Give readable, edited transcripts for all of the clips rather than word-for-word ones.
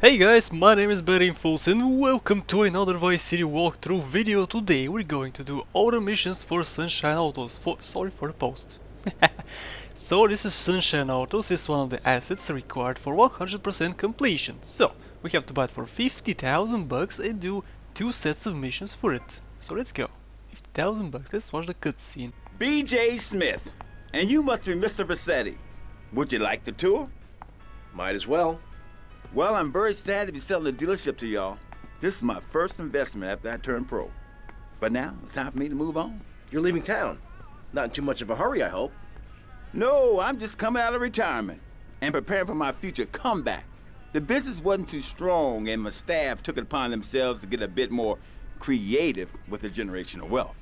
Hey guys, my name is fullest and welcome to another Vice City walkthrough video. Today we're going to do all the missions for Sunshine Autos. Sorry for the post. So this is Sunshine Autos, is one of the assets required for 100% completion. So we have to buy it for 50,000 bucks and do 2 sets of missions for it. So let's go. 50,000 bucks, let's watch the cutscene. B.J. Smith, and you must be Mr. Vassetti. Would you like the tour? Might as well. Well, I'm very sad to be selling the dealership to y'all. This is my first investment after I turned pro. But now, it's time for me to move on. You're leaving town. Not in too much of a hurry, I hope. No, I'm just coming out of retirement and preparing for my future comeback. The business wasn't too strong, and my staff took it upon themselves to get a bit more creative with the generational wealth.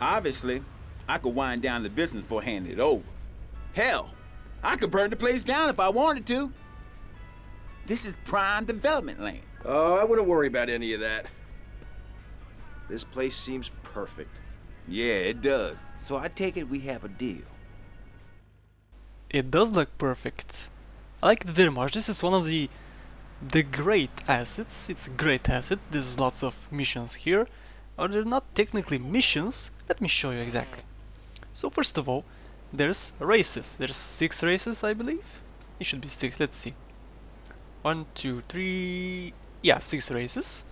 Obviously, I could wind down the business before handing it over. Hell, I could burn the place down if I wanted to. This is prime development land. Oh, I wouldn't worry about any of that. This place seems perfect. Yeah, it does. So I take it we have a deal. It does look perfect. I like it very much. This is one of the great assets. It's a great asset. There's lots of missions here. Or they're not technically missions. Let me show you exactly. So first of all, there's races. There's 6 races, I believe. It should be 6. Let's see. 1, 2, 3. Yeah, 6 races.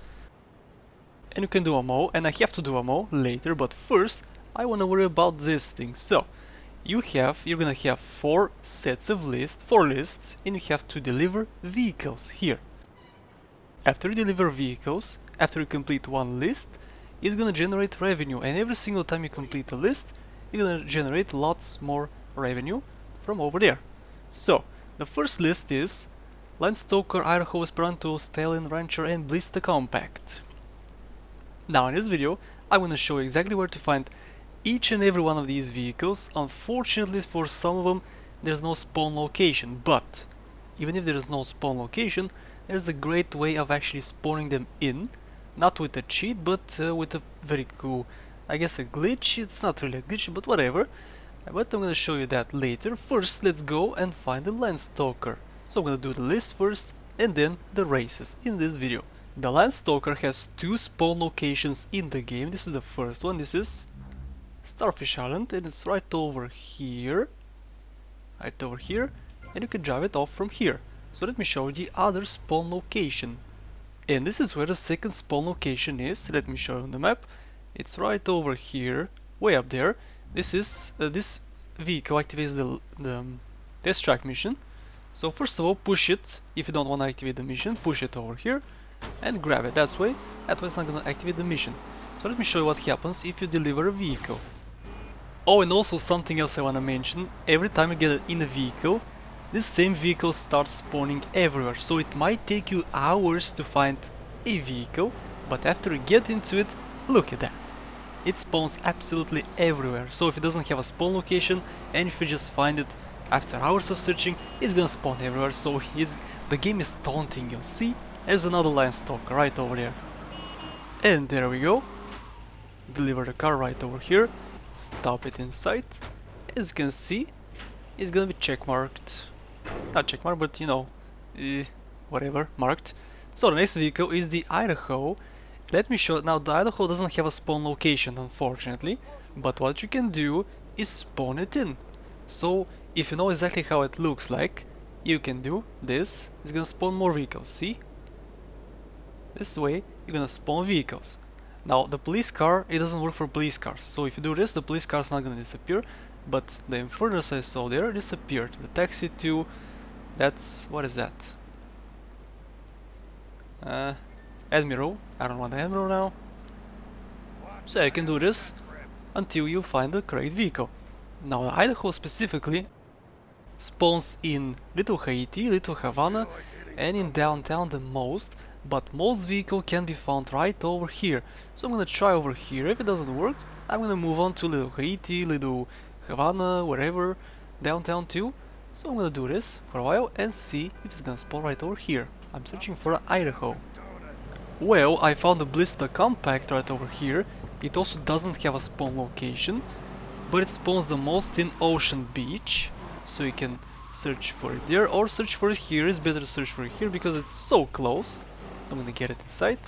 And you can do them all. And I have to do them all later. But first, I want to worry about this thing. So you're gonna have 4 sets of lists, 4 lists, and you have to deliver vehicles here. After you deliver vehicles, after you complete one list, it's gonna generate revenue, and every single time you complete a list, you're gonna generate lots more revenue from over there. So the first list is Landstoker, Idaho, Esperanto, Stallion, Rancher, and Blista Compact. Now in this video, I'm gonna show you exactly where to find each and every one of these vehicles. Unfortunately for some of them, there's no spawn location, but even if there is no spawn location, there's a great way of actually spawning them in. Not with a cheat, but with a very cool, I guess a glitch. It's not really a glitch, but whatever. But I'm gonna show you that later. First, let's go and find the Landstalker. So I'm gonna do the list first, and then the races in this video. The Landstalker has 2 spawn locations in the game. This is the first one. This is Starfish Island, and it's right over here. Right over here. And you can drive it off from here. So let me show you the other spawn location. And this is where the second spawn location is. Let me show you on the map. It's right over here, way up there. This is this vehicle activates the test track mission. So first of all, push it. If you don't want to activate the mission, push it over here and grab it. That way it's not gonna activate the mission. So let me show you what happens if you deliver a vehicle. Oh, and also something else I wanna mention. Every time you get in a vehicle, this same vehicle starts spawning everywhere, so it might take you hours to find a vehicle, but after you get into it, look at that. It spawns absolutely everywhere, so if it doesn't have a spawn location, and if you just find it after hours of searching, it's gonna spawn everywhere, so the game is taunting you. See, there's another Landstalker right over there. And there we go. Deliver the car right over here, stop it inside. As you can see, it's gonna be checkmarked. Not checkmark, but you know, whatever, marked. So the next vehicle is the Idaho. Let me show. Now the Idaho doesn't have a spawn location, unfortunately, but what you can do is spawn it in. So if you know exactly how it looks like, you can do this. It's gonna spawn more vehicles. See? This way you're gonna spawn vehicles. Now the police car, it doesn't work for police cars. So if you do this, the police car is not gonna disappear. But the Infernus I saw there disappeared. The taxi too. That's... what is that? Admiral. I don't want the Admiral now. So you can do this until you find the correct vehicle. Now the Idaho specifically spawns in Little Haiti, Little Havana, and in downtown the most. But most vehicle can be found right over here. So I'm gonna try over here. If it doesn't work, I'm gonna move on to Little Haiti, Little Havana, wherever, downtown too. So I'm gonna do this for a while and see if it's gonna spawn right over here. I'm searching for an Idaho. Well, I found the Blista Compact right over here. It also doesn't have a spawn location. but it spawns the most in Ocean Beach, so you can search for it there, or search for it here. It's better to search for it here because it's so close. So I'm gonna get it inside.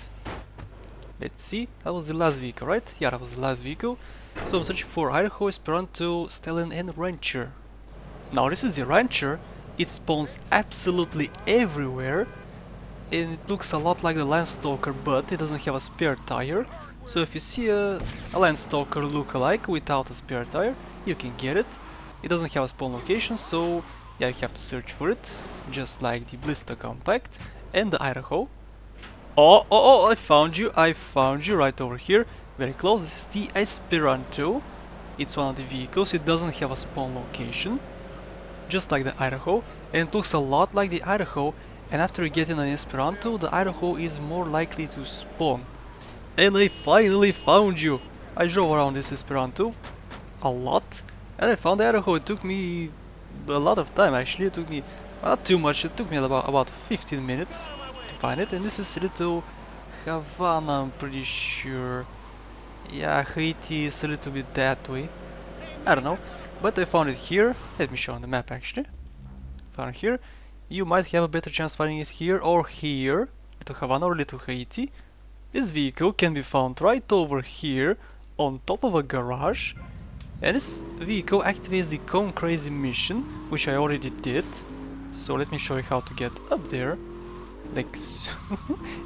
Let's see, that was the last vehicle, right? Yeah, that was the last vehicle. So I'm searching for Idaho, Esperanto, Stallion and Rancher. Now this is the Rancher. It spawns absolutely everywhere, and it looks a lot like the Landstalker, but it doesn't have a spare tire. So if you see a Landstalker look-alike without a spare tire, you can get it. It doesn't have a spawn location, so yeah, you have to search for it, just like the Blista Compact and the Idaho. Oh, I found you right over here, very close. This is the Esperanto. It's one of the vehicles. It doesn't have a spawn location, just like the Idaho, and it looks a lot like the Idaho, and after you get in an Esperanto, the Idaho is more likely to spawn. And I finally found you! I drove around this Esperanto a lot, and I found the Idaho. It took me a lot of time actually. It took me not too much, it took me about 15 minutes to find it, and this is little Havana, I'm pretty sure. Yeah, Haiti is a little bit that way. I don't know, but I found it here. Let me show on the map actually. Found it here. You might have a better chance finding it here or here. Little Havana or Little Haiti. This vehicle can be found right over here on top of a garage. And this vehicle activates the Come Crazy mission, which I already did. So let me show you how to get up there. Like,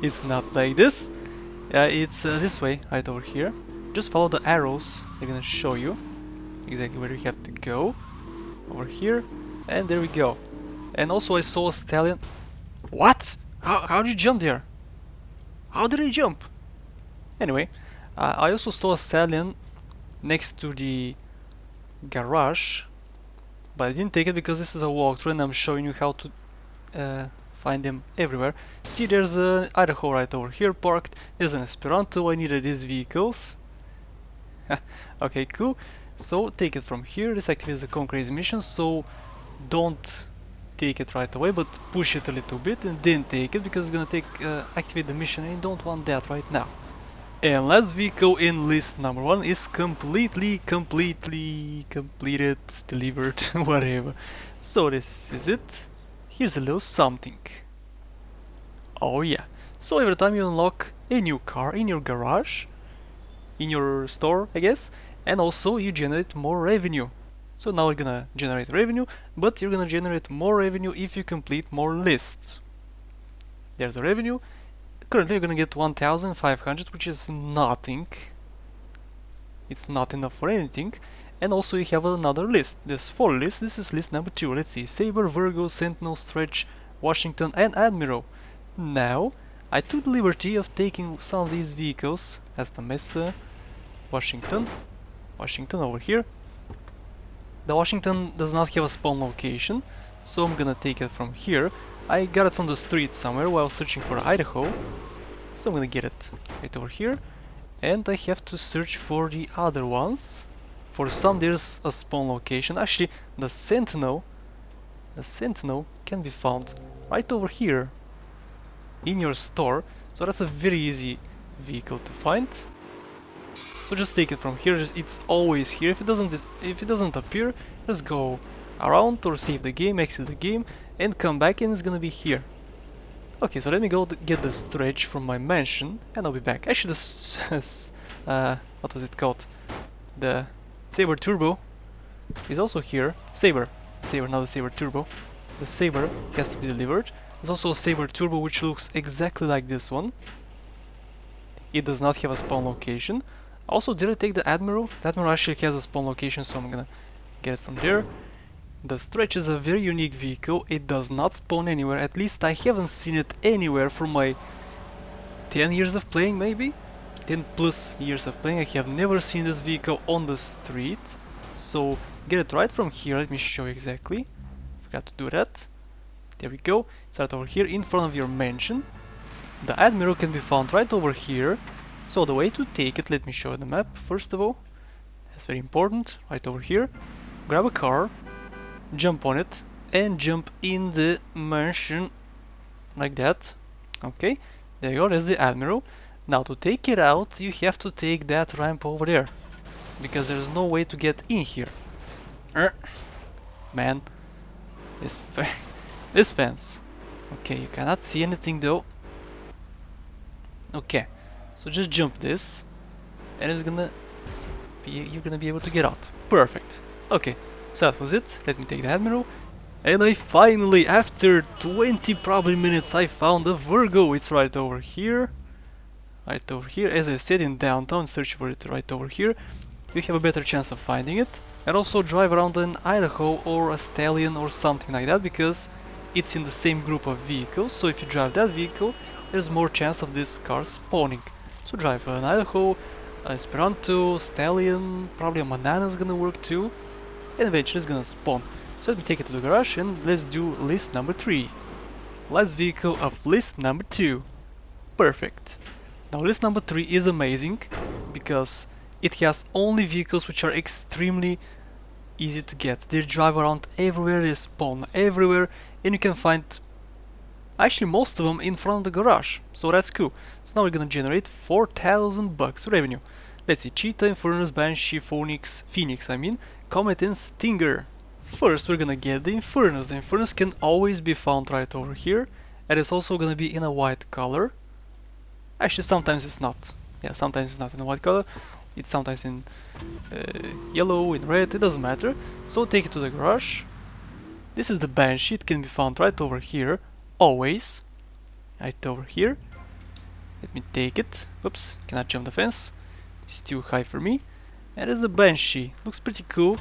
it's not like this. It's this way, right over here. Just follow the arrows. They're gonna show you exactly where you have to go. Over here, and there we go. And also I saw a stallion. What? How did you jump there? How did I jump? Anyway, I also saw a stallion next to the garage, but I didn't take it because this is a walkthrough and I'm showing you how to find them everywhere. See, there's an Idaho right over here parked. There's an Esperanto. I needed these vehicles. Okay, cool. So take it from here. This activates the Come Crazy mission, so don't take it right away, but push it a little bit and then take it, because it's gonna take activate the mission and you don't want that right now. And last vehicle in list number 1 is completely completed, delivered, whatever. So this is it. Here's a little something. Oh yeah. So every time you unlock a new car in your garage, in your store I guess, and also you generate more revenue. So now you're gonna generate revenue, but you're gonna generate more revenue if you complete more lists. There's the revenue. Currently you're gonna get 1,500, which is nothing. It's not enough for anything. And also you have another list. There's 4 lists. This is list number 2. Let's see. Saber, Virgo, Sentinel, Stretch, Washington and Admiral. Now, I took the liberty of taking some of these vehicles as the Mesa, Washington over here. The Washington does not have a spawn location, so I'm gonna take it from here. I got it from the street somewhere while searching for Idaho, so I'm gonna get it right over here. And I have to search for the other ones. For some there's a spawn location. Actually, the Sentinel can be found right over here in your store, so that's a very easy vehicle to find. So just take it from here. It's always here. If it doesn't appear, just go around or save the game, exit the game, and come back, and it's gonna be here. Okay, so let me go get the Stretch from my mansion, and I'll be back. Actually, this what was it called? The Saber Turbo is also here. Saber, not the Saber Turbo. The Saber has to be delivered. There's also a Saber Turbo which looks exactly like this one. It does not have a spawn location. Also, did I take the Admiral? The Admiral actually has a spawn location, so I'm gonna get it from there. The Stretch is a very unique vehicle. It does not spawn anywhere. At least I haven't seen it anywhere from my 10 years of playing, maybe? 10 plus years of playing. I have never seen this vehicle on the street. So get it right from here. Let me show you exactly. Forgot to do that. There we go. It's right over here in front of your mansion. The Admiral can be found right over here. So the way to take it, let me show you the map first of all. That's very important. Right over here. Grab a car, jump on it, and jump in the mansion like that. Okay, there you go, there's the Admiral. Now to take it out, you have to take that ramp over there. because there's no way to get in here. Man, this this fence. Okay, you cannot see anything though. Okay, so just jump this, and it's gonna be, you're gonna be able to get out. Perfect. Okay, so that was it. Let me take the admiral. And I finally, after 20 probably minutes, I found a Virgo. It's right over here. Right over here. As I said, in downtown, search for it right over here. You have a better chance of finding it. And also drive around an Idaho or a Stallion or something like that, because it's in the same group of vehicles. So if you drive that vehicle, there's more chance of this car spawning. So drive an Idaho, Esperanto, Stallion, probably a Banana is gonna work too. And eventually it's gonna spawn. So let me take it to the garage and let's do list number 3. Last vehicle of list number 2. Perfect. Now list number 3 is amazing because it has only vehicles which are extremely easy to get. They drive around everywhere, they spawn everywhere, and you can find actually most of them in front of the garage. So that's cool. So now we're gonna generate 4,000 bucks revenue. Let's see, Cheetah, Infernus, Banshee, Phoenix, Comet and Stinger. First we're gonna get the Infernus. The Infernus can always be found right over here, and it's also gonna be in a white color. Actually, sometimes it's not. Yeah, sometimes it's not in a white color. It's sometimes in yellow, in red, it doesn't matter. So take it to the garage. This is the Banshee, it can be found right over here, always. Right over here. Let me take it. Oops, cannot jump the fence. It's too high for me. And there's the Banshee. Looks pretty cool.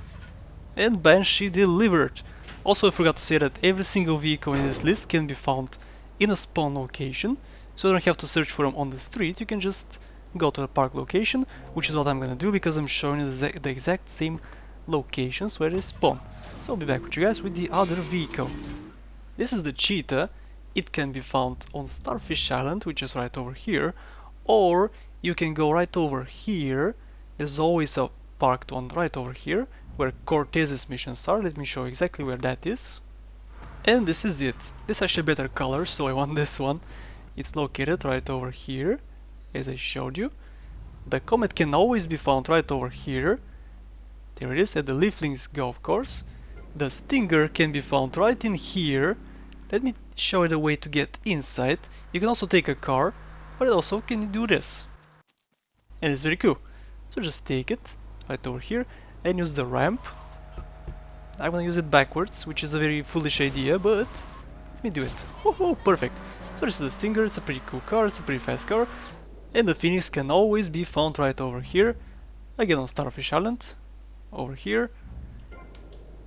And Banshee delivered. Also, I forgot to say that every single vehicle in this list can be found in a spawn location. So you don't have to search for them on the street, you can just go to a park location, which is what I'm gonna do because I'm showing you the exact same locations where they spawn. So I'll be back with you guys with the other vehicle. This is the Cheetah. It can be found on Starfish Island, which is right over here, or you can go right over here. There's always a parked one right over here, where Cortez's missions are. Let me show exactly where that is. And this is it. This is actually a better color, so I want this one. It's located right over here, as I showed you. The Comet can always be found right over here. There it is, at the Leaflings Golf Course. The Stinger can be found right in here. Let me show you the way to get inside. You can also take a car, but it also can do this. And it's very cool. So just take it right over here and use the ramp. I'm gonna use it backwards, which is a very foolish idea, but let me do it. Woohoo, perfect. So this is the Stinger, it's a pretty cool car, it's a pretty fast car. And the Phoenix can always be found right over here. Again on Starfish Island. Over here.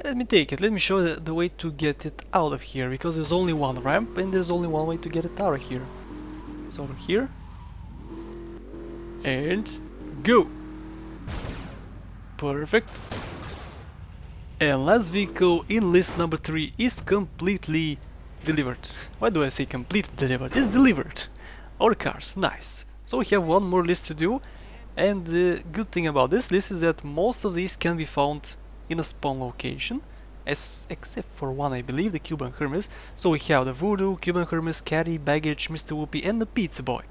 Let me take it, let me show the way to get it out of here, because there's only one ramp and there's only one way to get it out of here. So over here. And go! Perfect. And last vehicle in list number 3 is completely delivered. Why do I say completely delivered? It's delivered. Our cars, nice. So we have one more list to do, and the good thing about this list is that most of these can be found in a spawn location, except for one, I believe, the Cuban Hermes. So we have the Voodoo, Cuban Hermes, Caddy, Baggage, Mr. Whoopi and the Pizza Boy.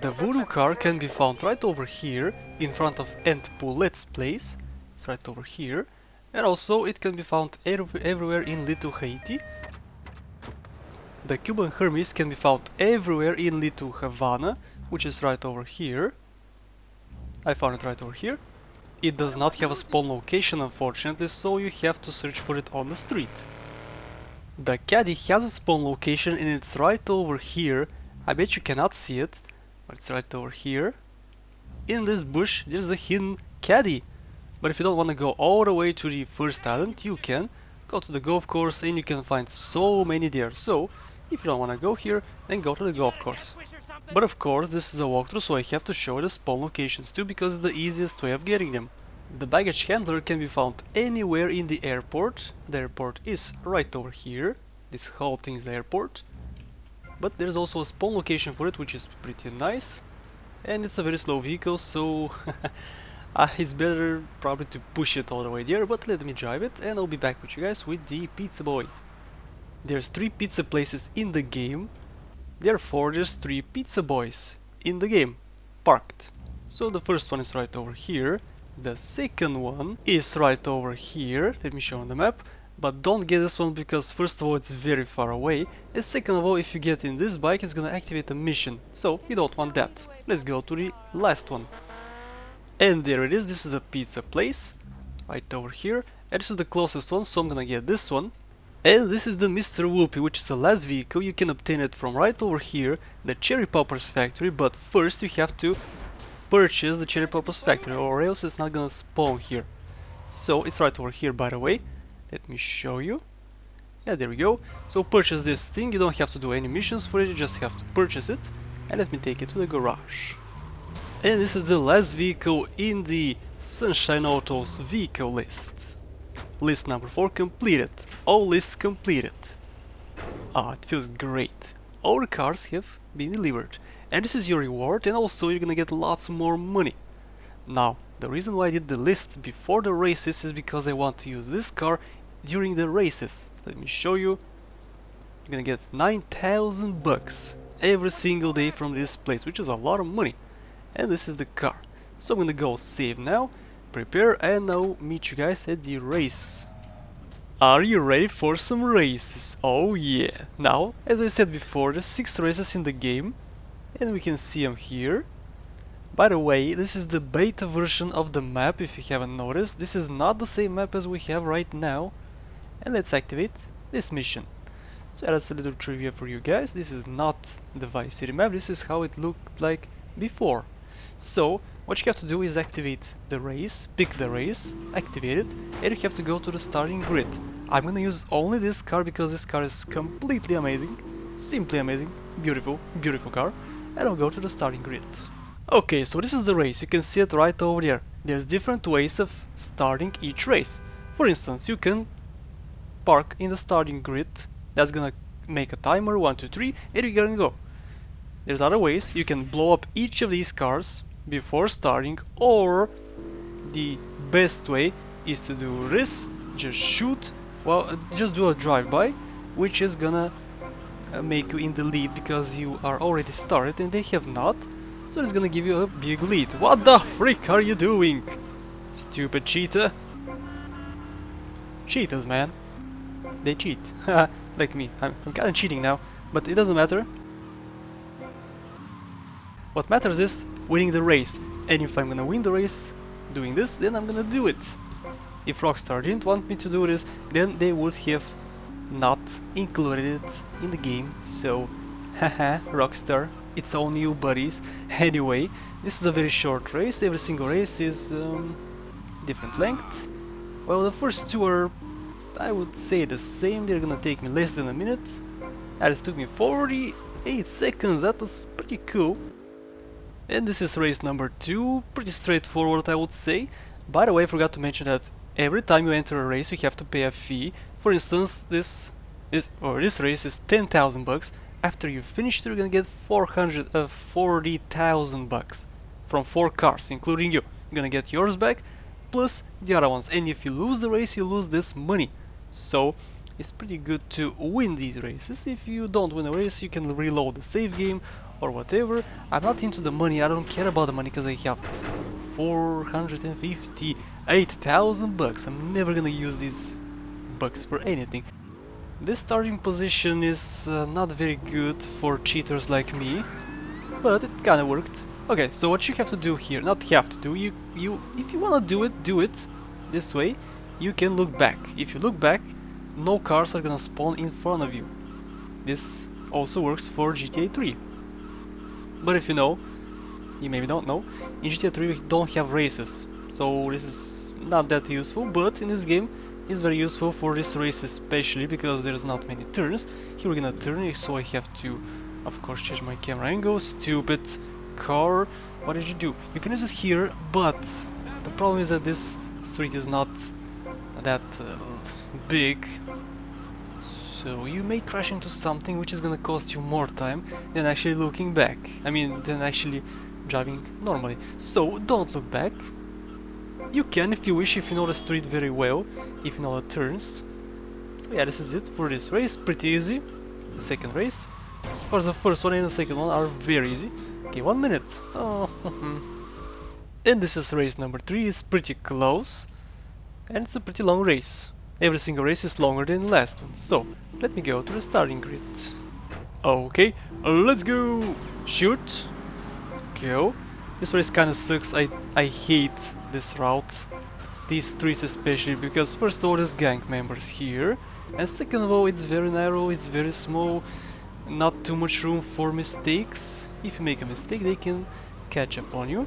The Voodoo car can be found right over here, in front of Entpool Let's Place. It's right over here. And also it can be found everywhere in Little Haiti. The Cuban Hermes can be found everywhere in Little Havana, which is right over here. I found it right over here. It does not have a spawn location, unfortunately, so you have to search for it on the street. The Caddy has a spawn location and it's right over here. I bet you cannot see it, but it's right over here. In this bush there's a hidden Caddy. But if you don't want to go all the way to the first island, you can go to the golf course and you can find so many there. So if you don't want to go here, then go to the golf course. But of course this is a walkthrough, so I have to show the spawn locations too, because it's the easiest way of getting them. The baggage handler can be found anywhere in the airport. The airport is right over here. This whole thing is the airport. But there's also a spawn location for it, which is pretty nice. And it's a very slow vehicle, so it's better probably to push it all the way there, but let me drive it and I'll be back with you guys with the Pizza Boy. There's 3 pizza places in the game, therefore there's 3 Pizza Boys in the game, parked. So the first one is right over here, The second one is right over here. Let me show on the map. But don't get this one because first of all it's very far away, and second of all if you get in this bike it's gonna activate a mission, so you don't want that. Let's go to the last one. And there it is, this is a pizza place, right over here, and this is the closest one, so I'm gonna get this one. And this is the Mr. Whoopi, which is the last vehicle. You can obtain it from right over here, the Cherry Poppers factory, but first you have to purchase the Cherry Poppers factory or else it's not gonna spawn here. So it's right over here, by the way. Let me show you. Yeah, there we go. So purchase this thing, you don't have to do any missions for it, you just have to purchase it. And let me take it to the garage. And this is the last vehicle in the Sunshine Autos vehicle list. List number 4 completed. All lists completed. Ah, it feels great. All the cars have been delivered. And this is your reward, and also you're gonna get lots more money. Now, the reason why I did the list before the races is because I want to use this car during the races. Let me show you. You're gonna get 9,000 bucks every single day from this place, which is a lot of money. And this is the car. So I'm gonna go save now, prepare, and I'll meet you guys at the race. Are you ready for some races? Oh yeah! Now, as I said before, there's 6 races in the game, and we can see them here. By the way, this is the beta version of the map, if you haven't noticed. This is not the same map as we have right now. And let's activate this mission. So that's a little trivia for you guys. This is not the Vice City map, this is how it looked like before. So, what you have to do is activate the race, pick the race, activate it, and you have to go to the starting grid. I'm gonna use only this car because this car is completely amazing, simply amazing, beautiful, beautiful car, and I'll go to the starting grid. Okay, so this is the race, you can see it right over there. There's different ways of starting each race. For instance, you can park in the starting grid, that's gonna make a timer, 1, 2, 3, and you're gonna go. There's other ways, you can blow up each of these cars before starting, or the best way is to do this, just shoot, well, just do a drive-by, which is gonna make you in the lead because you are already started and they have not. So it's gonna give you a big lead. What the frick are you doing? Stupid cheater. Cheaters, man. They cheat. Like me. I'm kinda cheating now, but it doesn't matter. What matters is winning the race. And if I'm gonna win the race doing this, then I'm gonna do it. If Rockstar didn't want me to do this, then they would have not included it in the game. So, haha, Rockstar. It's all new buddies. Anyway, this is a very short race. Every single race is different length. Well, the first 2 are, I would say, the same. They're gonna take me less than a minute. That just took me 48 seconds. That was pretty cool. And this is race number 2. Pretty straightforward, I would say. By the way, I forgot to mention that every time you enter a race, you have to pay a fee. For instance, this race is 10,000 bucks. After you finish, you're gonna get 40,000 bucks from 4 cars, including you. You're gonna get yours back, plus the other ones. And if you lose the race, you lose this money. So it's pretty good to win these races. If you don't win a race, you can reload the save game or whatever. I'm not into the money. I don't care about the money because I have 458,000 bucks. I'm never gonna use these bucks for anything. This starting position is not very good for cheaters like me, but it kinda worked. Okay, so what you have to do here, not have to do, if you wanna do it this way, you can look back. If you look back, no cars are gonna spawn in front of you. This also works for GTA 3. But if you know, you maybe don't know, in GTA 3 we don't have races, so this is not that useful, but in this game it's very useful for this race especially because there's not many turns. Here we're gonna turn, so I have to, of course, change my camera angle. Stupid car, what did you do? You can use it here, but the problem is that this street is not that big, so you may crash into something which is gonna cost you more time than actually looking back. I mean, than actually driving normally. So don't look back. You can if you wish, if you know the street very well, if you know the turns. So yeah, this is it for this race, pretty easy. The second race. Of course the first one and the second one are very easy. Okay, 1 minute. Oh, And this is race number 3, it's pretty close, and it's a pretty long race. Every single race is longer than the last one, so let me go to the starting grid. Okay, let's go! Shoot! Go. This race kinda sucks, I hate this route. These streets especially, because first of all there's gang members here, and second of all it's very narrow, it's very small, not too much room for mistakes. If you make a mistake they can catch up on you.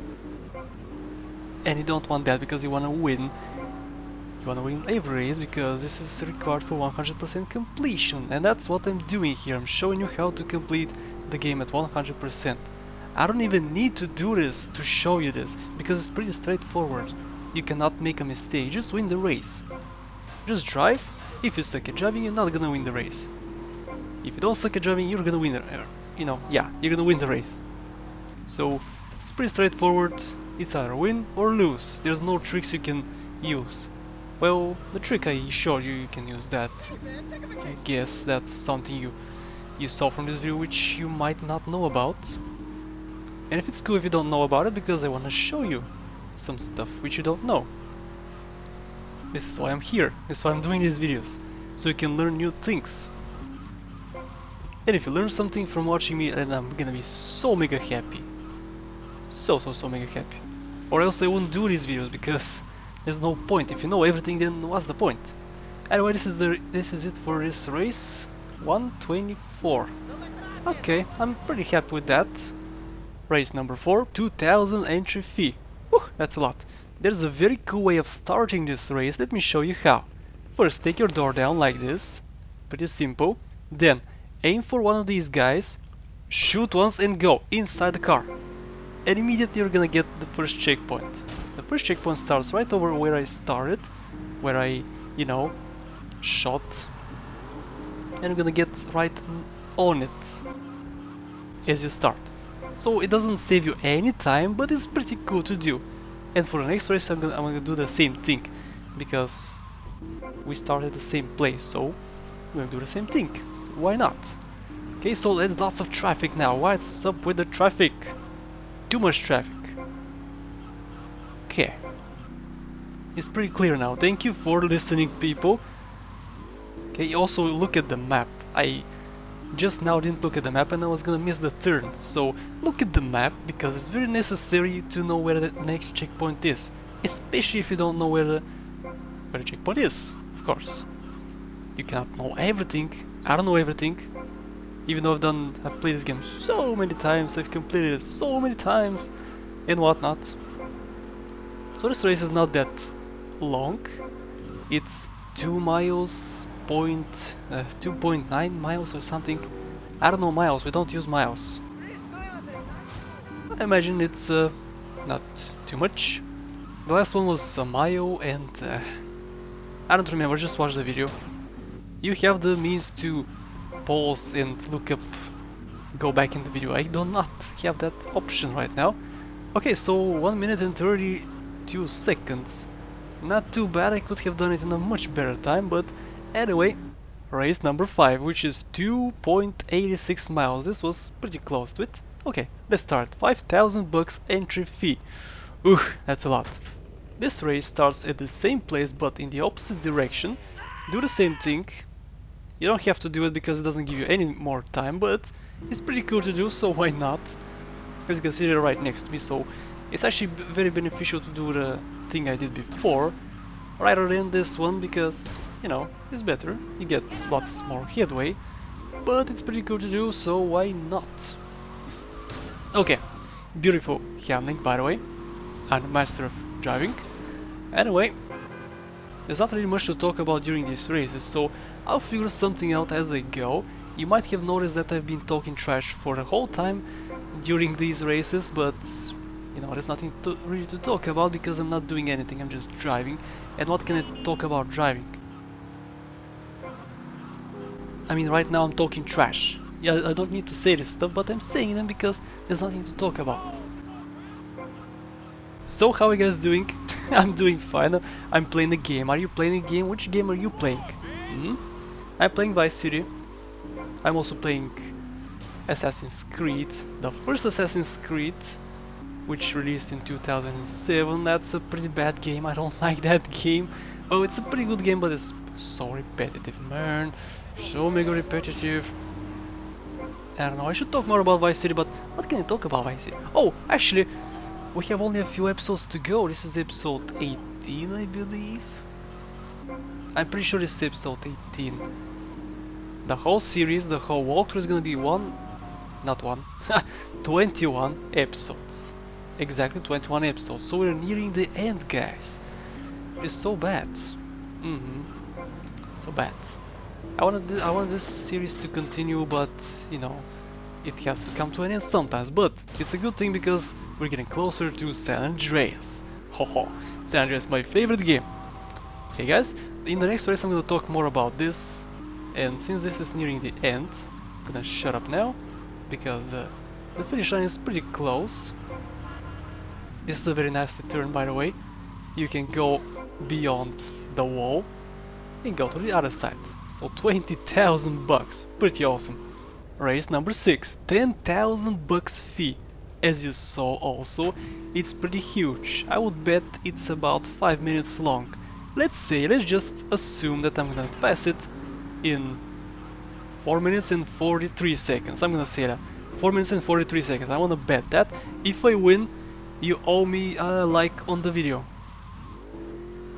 And you don't want that because you wanna win. You wanna win every race because this is required for 100% completion, and that's what I'm doing here. I'm showing you how to complete the game at 100%. I don't even need to do this to show you this, because it's pretty straightforward. You cannot make a mistake, just win the race. Just drive. If you suck at driving, you're not gonna win the race. If you don't suck at driving, you're gonna win the, you're gonna win the race. So it's pretty straightforward. It's either win or lose. There's no tricks you can use. Well, the trick I showed you, you can use that. I guess that's something you saw from this video which you might not know about. And if it's cool if you don't know about it, because I wanna show you some stuff which you don't know. This is why I'm here, this is why I'm doing these videos, so you can learn new things. And if you learn something from watching me, then I'm gonna be so mega happy. So mega happy. Or else I wouldn't do these videos, because there's no point. If you know everything, then what's the point? Anyway, this is it for this race. 124. Okay, I'm pretty happy with that. Race number 4, 2000 entry fee. Whew, that's a lot. There's a very cool way of starting this race, let me show you how. First, take your door down like this, pretty simple. Then, aim for one of these guys, shoot once and go inside the car. And immediately you're gonna get the first checkpoint. The first checkpoint starts right over where I started, where I, shot. And you're gonna get right on it as you start. So it doesn't save you any time, but it's pretty cool to do. And for the next race I'm gonna do the same thing, because we started the same place, so we're gonna do the same thing. So why not? Okay, so there's lots of traffic now. What's up with the traffic? Too much traffic. Okay. It's pretty clear now. Thank you for listening, people. Okay, also look at the map. I just now didn't look at the map and I was gonna miss the turn. So look at the map, because it's very necessary to know where the next checkpoint is. Especially if you don't know where the checkpoint is, of course. You cannot know everything. I don't know everything. Even though I've played this game so many times, I've completed it so many times and whatnot. So this race is not that long. It's 2 miles, 2.9 miles or something. I don't know miles, we don't use miles. I imagine it's not too much. The last one was a mile and I don't remember, just watch the video. You have the means to pause and look up, go back in the video. I do not have that option right now. Okay, so 1 minute and 32 seconds. Not too bad, I could have done it in a much better time, but anyway, race number 5, which is 2.86 miles. This was pretty close to it. Okay, let's start. 5,000 bucks entry fee. Ooh, that's a lot. This race starts at the same place but in the opposite direction. Do the same thing. You don't have to do it because it doesn't give you any more time, but it's pretty cool to do, so why not? As you can see, they're right next to me, so it's actually very beneficial to do the thing I did before rather than this one, because, it's better. You get lots more headway, but it's pretty cool to do, so why not? Okay, beautiful handling, by the way. I'm a master of driving. Anyway, there's not really much to talk about during these races, so I'll figure something out as I go. You might have noticed that I've been talking trash for the whole time during these races, but there's nothing really to talk about because I'm not doing anything, I'm just driving. And what can I talk about driving? I mean, right now I'm talking trash. Yeah, I don't need to say this stuff, but I'm saying them because there's nothing to talk about. So, how are you guys doing? I'm doing fine. I'm playing a game. Are you playing a game? Which game are you playing? I'm playing Vice City. I'm also playing Assassin's Creed, the first Assassin's Creed. which released in 2007. That's a pretty bad game, I don't like that game. Oh, it's a pretty good game, but it's so repetitive, man. So mega repetitive. I don't know, I should talk more about Vice City, but what can I talk about Vice City? Oh, actually, we have only a few episodes to go. This is episode 18, I believe. I'm pretty sure this is episode 18. The whole series, the whole walkthrough is gonna be 21 episodes. Exactly 21 episodes. So we're nearing the end, guys. It's so bad. So bad. I wanted this series to continue, but you know, it has to come to an end sometimes. But it's a good thing because we're getting closer to San Andreas. Ho, San Andreas is my favorite game. Okay, guys, in the next race I'm gonna talk more about this. And since this is nearing the end, I'm gonna shut up now because the finish line is pretty close. This is a very nasty turn, by the way. You can go beyond the wall and go to the other side. So 20,000 bucks, pretty awesome. Race number 6, 10,000 bucks fee. As you saw also, it's pretty huge. I would bet it's about 5 minutes long. Let's just assume that I'm gonna pass it in 4 minutes and 43 seconds. I'm gonna say that. 4 minutes and 43 seconds. I wanna bet that. If I win, you owe me a like on the video.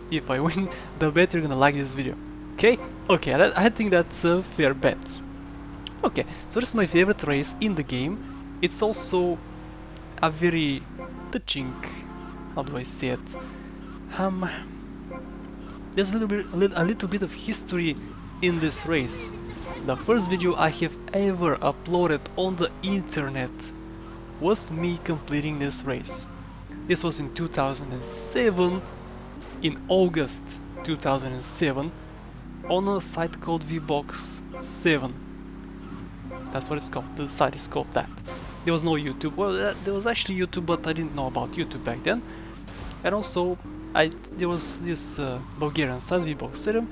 If I win the bet, you're gonna like this video. Okay? Okay, I think that's a fair bet. Okay, so this is my favorite race in the game. It's also a very touching... how do I say it? There's a little bit of history in this race. The first video I have ever uploaded on the internet was me completing this race. This was in 2007, in August 2007, on a site called VBox 7. That's what it's called, the site is called that. There was no YouTube, well there was actually YouTube, but I didn't know about YouTube back then. And also, there was this Bulgarian site, VBox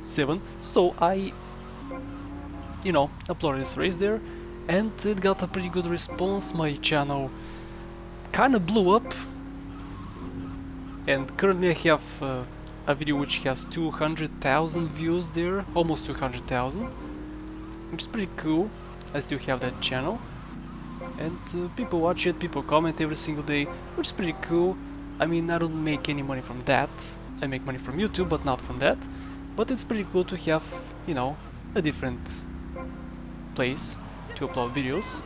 7, so I, you know, uploaded this race there, and it got a pretty good response. My channel kinda blew up, and currently I have a video which has 200,000 views there, almost 200,000, which is pretty cool. I still have that channel, and people watch it, people comment every single day, which is pretty cool. I mean, I don't make any money from that. I make money from YouTube, but not from that. But it's pretty cool to have, you know, a different place to upload videos.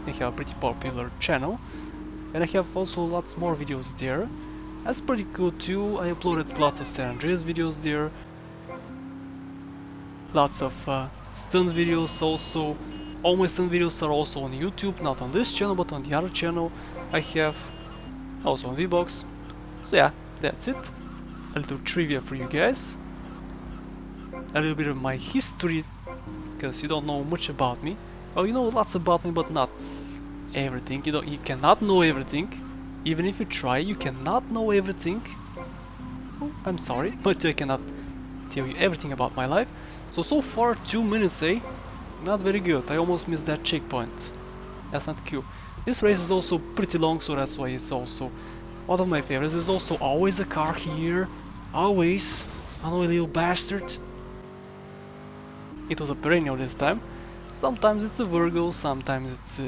I have a pretty popular channel, and I have also lots more videos there. That's pretty cool too. I uploaded lots of San Andreas videos there, lots of stunt videos also. All my stunt videos are also on YouTube, not on this channel, but on the other channel I have, also on VBox. So yeah, that's it. A little trivia for you guys. A little bit of my history, because you don't know much about me. Well, you know lots about me, but not everything. You cannot know everything. Even if you try, you cannot know everything. So I'm sorry, but I cannot tell you everything about my life. So far 2 minutes, eh? Not very good. I almost missed that checkpoint. That's not cool. This race is also pretty long, so that's why it's also one of my favorites. There's also always a car here. Always. I know, a little bastard. It was a perennial this time. Sometimes it's a Virgo, sometimes it's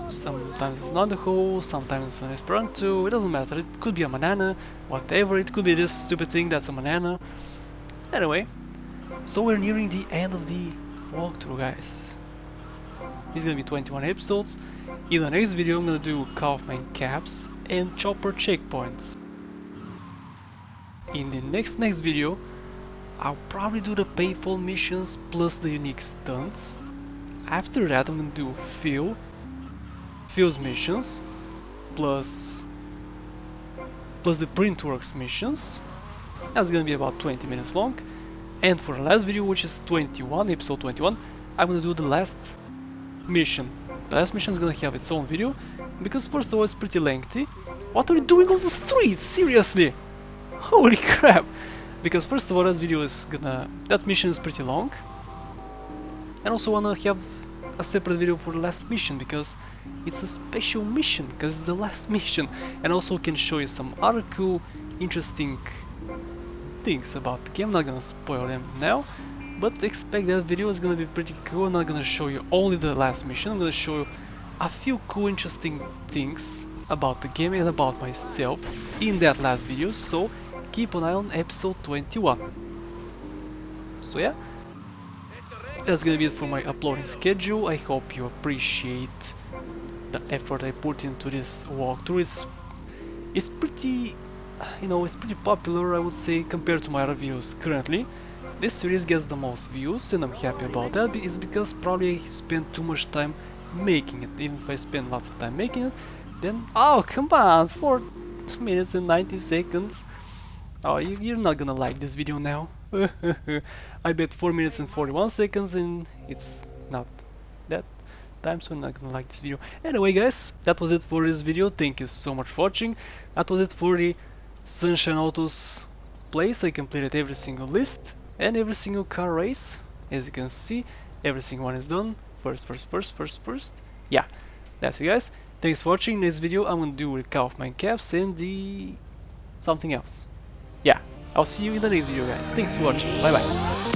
sometimes it's not a hole, sometimes it's an Esperanto. It doesn't matter. It could be a banana, whatever. It could be this stupid thing that's a banana. Anyway, so we're nearing the end of the walkthrough, guys. It's gonna be 21 episodes. In the next video I'm gonna do Kaufman caps and chopper checkpoints. In the next video I'll probably do the payphone missions plus the unique stunts. After that I'm gonna do Phil's missions plus the Printworks missions. That's gonna be about 20 minutes long. And for the last video, which is 21, episode 21, I'm gonna do the last mission. The last mission is gonna have its own video, because first of all it's pretty lengthy. What are you doing on the street? Seriously? Holy crap! Because first of all that mission is pretty long. And also wanna have a separate video for the last mission, because it's a special mission, because it's the last mission, and also can show you some other cool, interesting things about the game. I'm not gonna spoil them now, but expect that video is gonna be pretty cool. I'm not gonna show you only the last mission, I'm gonna show you a few cool, interesting things about the game and about myself in that last video, so keep an eye on episode 21. So yeah, that's gonna be it for my uploading schedule. I hope you appreciate the effort I put into this walkthrough. It's pretty, you know, it's pretty popular, I would say, compared to my other videos currently. This series gets the most views, and I'm happy about that. It's because probably I spent too much time making it. Even if I spend lots of time making it, then oh come on, 4 minutes and 90 seconds. Oh, you're not gonna like this video now. I bet 4 minutes and 41 seconds, and it's not that time, so I'm not gonna like this video. Anyway guys, that was it for this video. Thank you so much for watching. That was it for the Sunshine Autos place. I completed every single list and every single car race. As you can see, every single one is done. First. Yeah, that's it guys. Thanks for watching. Next video I'm gonna do recap of my caps and the something else. Yeah, I'll see you in the next video guys. Thanks for watching. Bye bye.